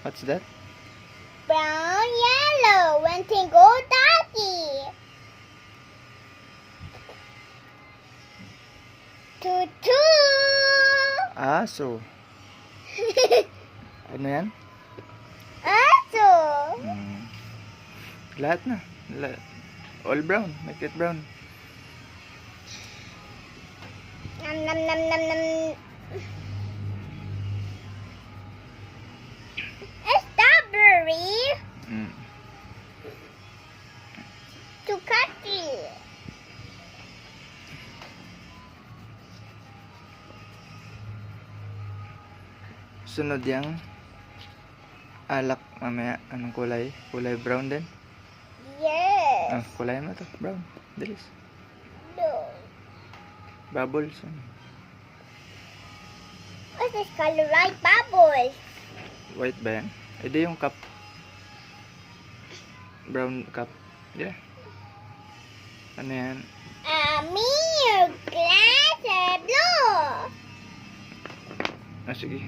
What's that? Brown, yellow, and tingle daddy. Tutu. Aso. Ano yan? Aso. Lahat na. All brown. Make it brown. Nom nom nom nom nom. Strawberry. Ducati. Sunod yung alak mamaya. Anong kulay? Kulay brown din? Yes. Kulay mo to. Brown. Bilis. No. Bubbles. What's this color? Like bubbles. White ba yan? Edi yung cup. Brown cup. Yeah. Ano yan? Milk glass blue. Sige.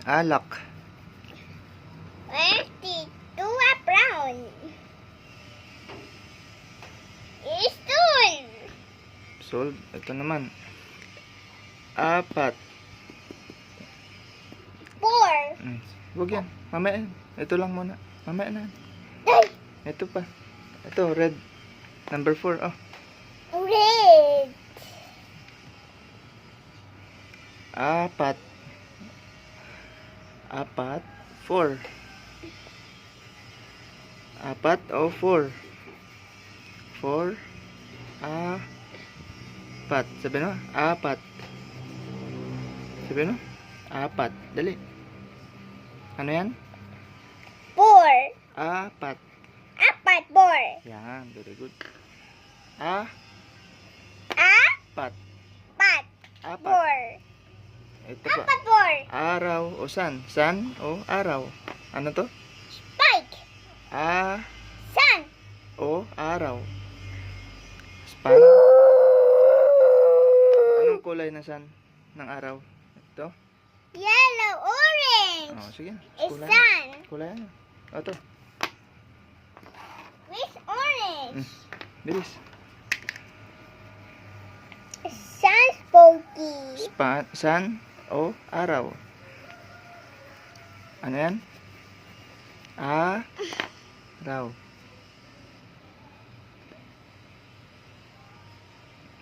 Alak. Where's the two brown? It's two. Sold. Ito naman. 4. Four. Huwag yan. Mamaya yan. Ito lang muna. Mamaya na. Ay, Ito pa. Ito, red. Number 4. Oh. red. 4. 4. 4 o 4? 4. 4. Sabi mo? 4. Sabi mo? 4. Dali. Ano yan? Four. 4. Apat. Four. Yan. Very good. 4. Apat. 4. Four. Ito pa. Apat. Four. Araw o sun? Sun o araw? Ano to? Spike. Sun Sun. o araw? Span? Anong kulay na sun ng araw? Ito? Yellow. Orange. Sige. It's Kulay. sun. Kulay ano? Ito. Which orange? Bilis. Sun spooky. Sun o araw? Ano yan? Araw.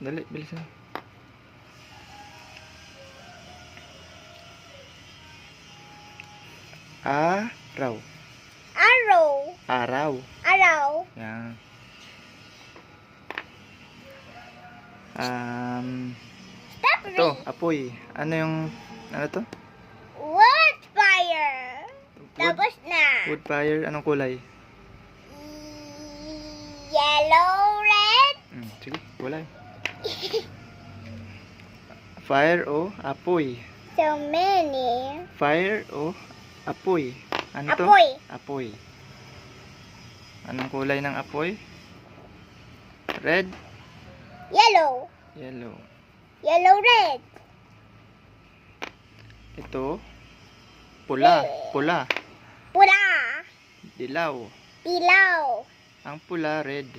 Dali, bilisan. Araw. Arrow. Araw. Arrow. Yan. Strawberry. Ito, apoy. Ano yung, ano to? Wood fire. Tapos na. Wood fire. Anong kulay? Yellow, red. Sige, kulay. Fire o apoy? So many. Fire o apoy? Ano to? Apoy. Apoy. Anong kulay ng apoy? Red? Yellow. Yellow. Yellow, red. Ito, pula. Pula. Pula. Dilaw. Dilaw. Ang pula, red.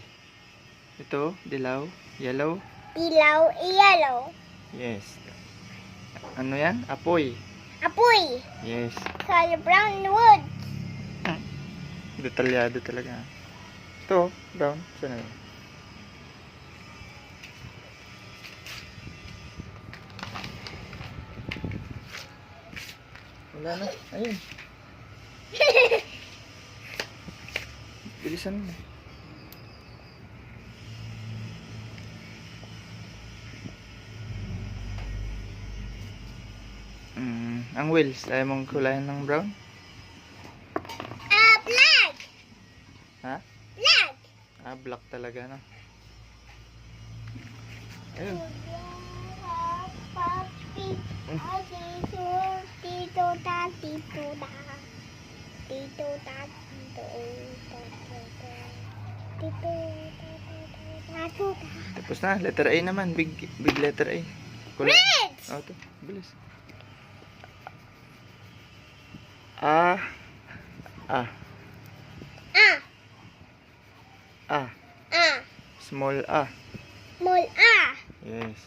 Ito, dilaw. Yellow. Dilaw, yellow. Yes. Ano yan? Apoy. Apoy. Yes. Color brown wood. Detalyado talaga. Ito, brown. Saan na? Wala na. Ayun. Bilisan mo. Ang wheels, ayaw mong kulayan ng brown? Black. Ha? Black. Black talaga, no? Ayun. Papi. Tito, Tapos na, letter A naman. Big letter A. Red! Okay, bilis. A. A. Ah. A. Ah. Small A. Small A. Yes.